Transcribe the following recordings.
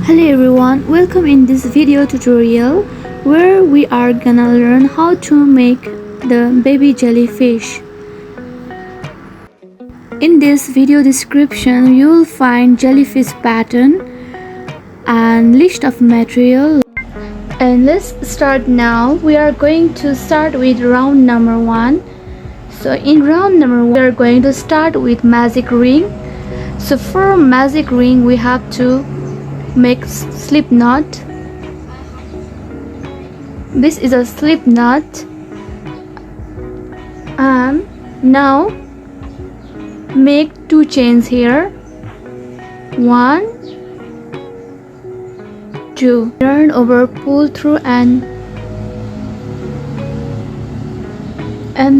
Hello everyone, welcome in this video tutorial where we are gonna learn how to make the baby jellyfish. In this video description you will find jellyfish pattern and list of material. And let's start now. We are going to start with round number 1. So in round number 1 we are going to start with magic ring. So for magic ring we have to make slip knot. This is a slip knot, and now make 2 chains here. 1, 2. Turn over, pull through, and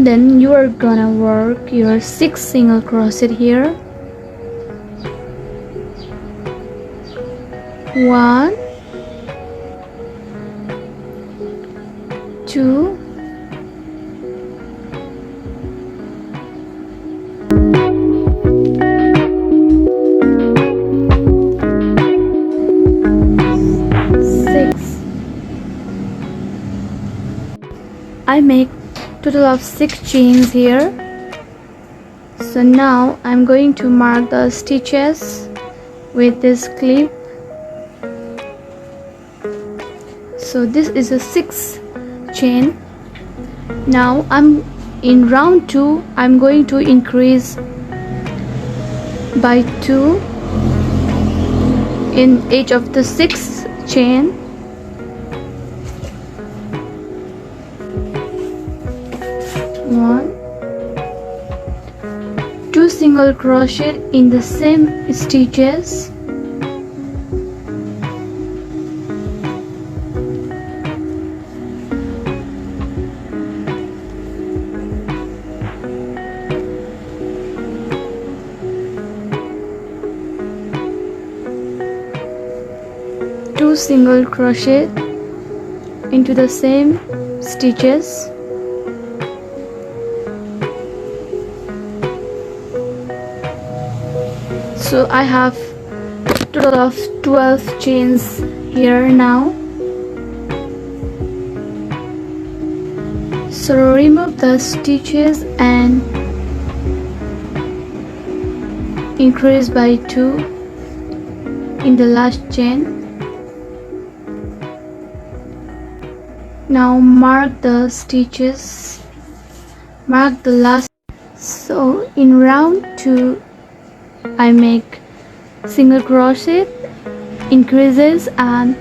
then you are gonna work your 6 single crochet here. 1, 2, 6. I make total of 6 chains here. So now I'm going to mark the stitches with this clip. So this is a 6th chain. Now I'm in round 2. I'm going to increase by 2 in each of the 6th chain. 1, 2 single crochet in the same stitches. 2 single crochet into the same stitches. So I have total of 12 chains here now. So remove the stitches and increase by 2 in the last chain. Now mark the stitches, mark the last. So in round 2 I make single crochet, increases, and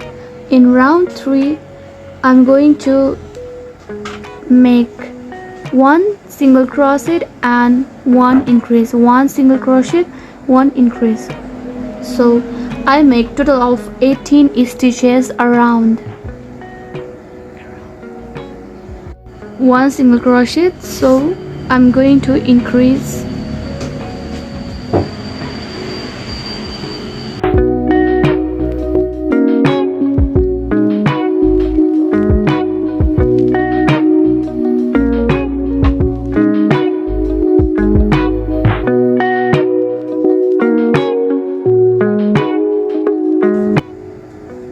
in round 3 I'm going to make 1 single crochet and 1 increase, 1 single crochet, 1 increase. So I make total of 18 stitches around. 1 single crochet, so I'm going to increase.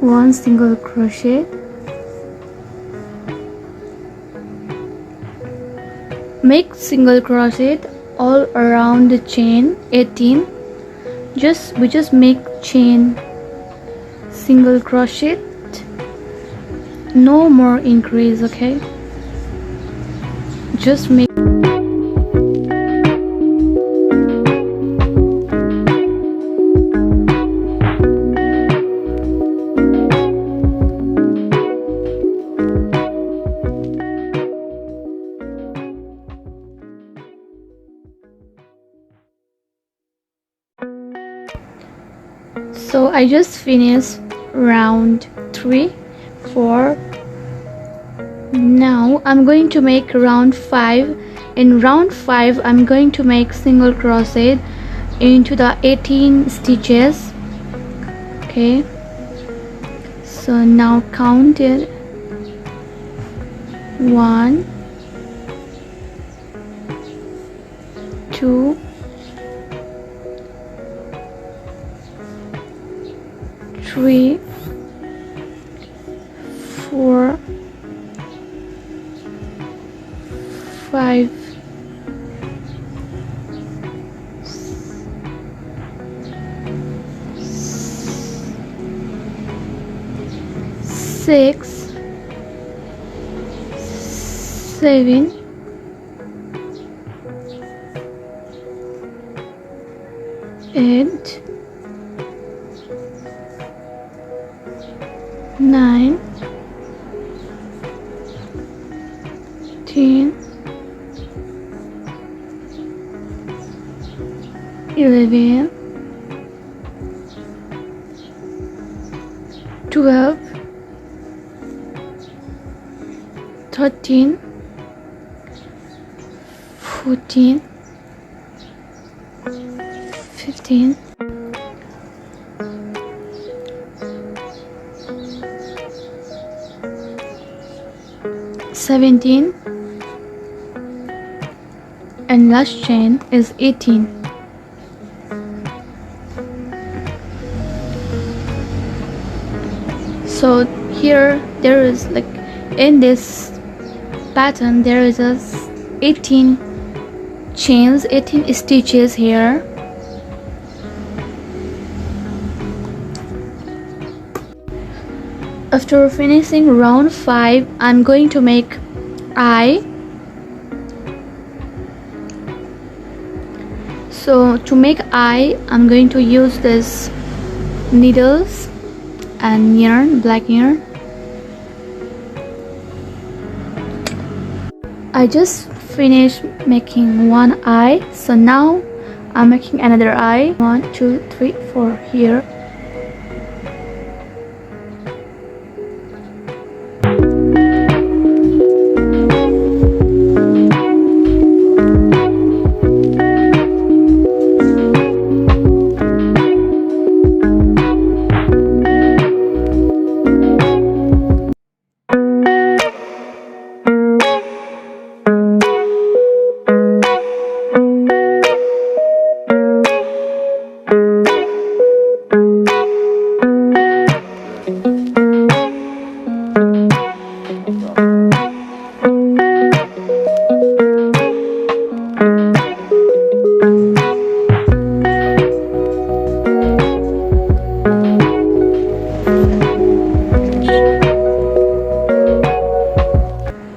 One single crochet. Make single crochet all around the chain 18. We just make chain single crochet, no more increase, okay? Just make So I just finished round 3, 4. Now I'm going to make round 5. In round 5 I'm going to make single crochet into the 18 stitches. Okay, so now count it. 1, 2, 3, 4, 5, 6, 7, 8, 9, 10, 11, 12, 13, 14, 15, 17, and last chain is 18. So here there is like in this pattern there is a 18 chains, 18 stitches here. After finishing round 5, I'm going to make eye. So to make eye, I'm going to use this needles and yarn, black yarn. I just finished making one eye, so now I'm making another eye. 1, 2, 3, 4 here.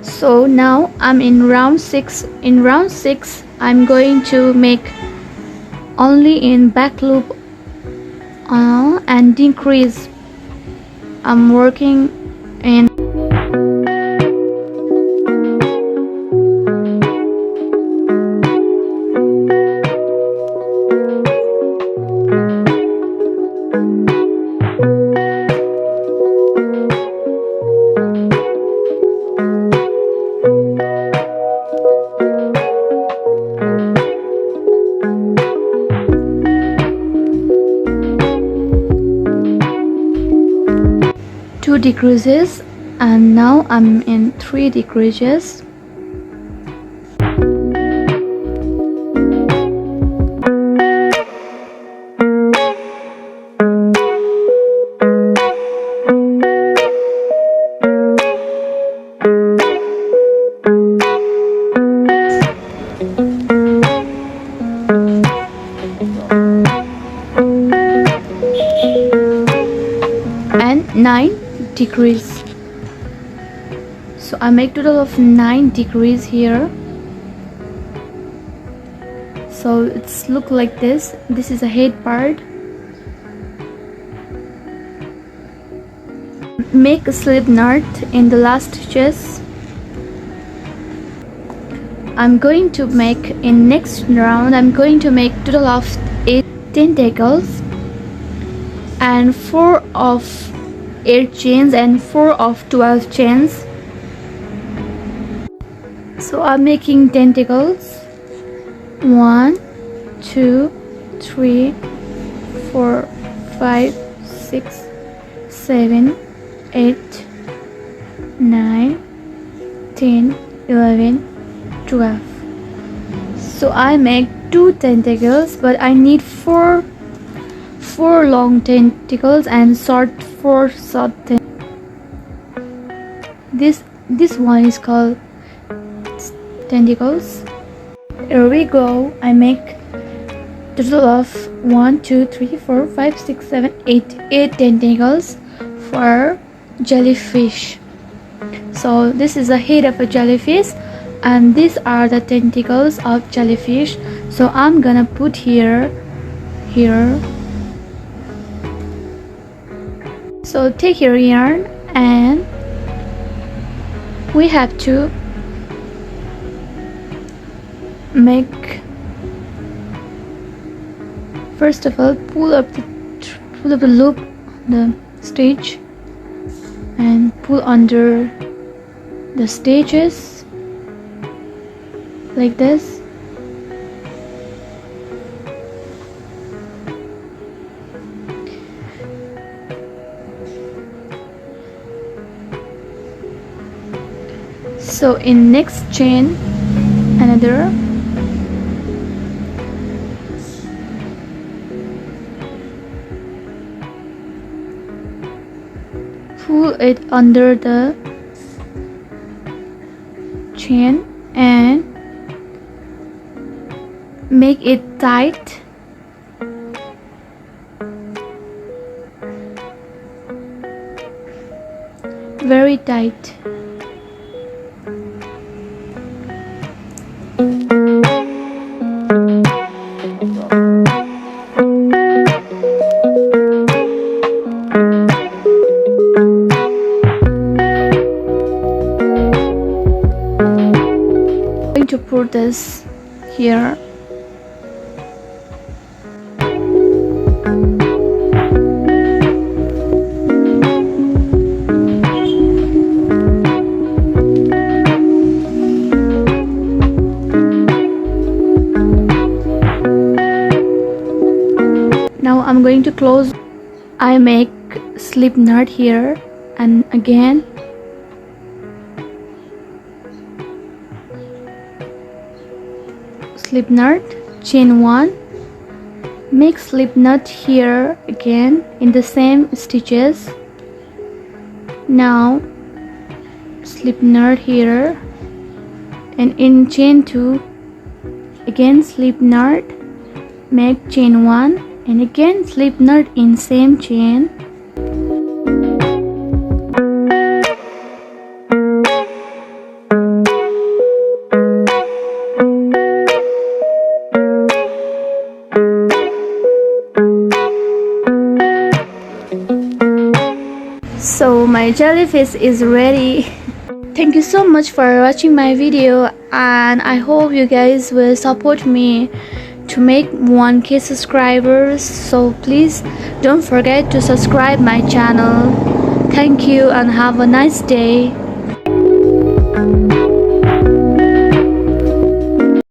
So now I'm in round 6. In round 6 I'm going to make only in back loop and decrease. I'm working in decreases, and now I'm in 3 decreases. And 9 decrease. So I make total of 9 decrease here. So it's look like this. This is a head part. Make a slip knot in the last stitches. I'm going to make in next round, I'm going to make total of 8 tentacles and 4 of 8 chains and 4 of 12 chains. So I'm making tentacles 1, 2, 3, 4, 5, 6, 7, 8, 9, 10, 11, 12. So I make 2 tentacles, but I need 4 4 long tentacles and short 4 short this one is called tentacles. Here we go. I make total of 1 2 3 4 5 6 7 8 tentacles for jellyfish. So this is the head of a jellyfish and these are the tentacles of jellyfish. So I'm gonna put here. So take your yarn and we have to make, first of all, pull up the loop, the stitch, and pull under the stitches like this. So in next chain, another, pull it under the chain and make it tight. Very tight. To put this here. Now I'm going to close. I make slip knot here and again slip knot, chain 1, make slip knot here again in the same stitches. Now slip knot here and in chain 2 again slip knot, make chain 1 and again slip knot in same chain. So my jellyfish is ready. Thank you so much for watching my video and I hope you guys will support me to make 1K subscribers. So please don't forget to subscribe my channel. Thank you and have a nice day.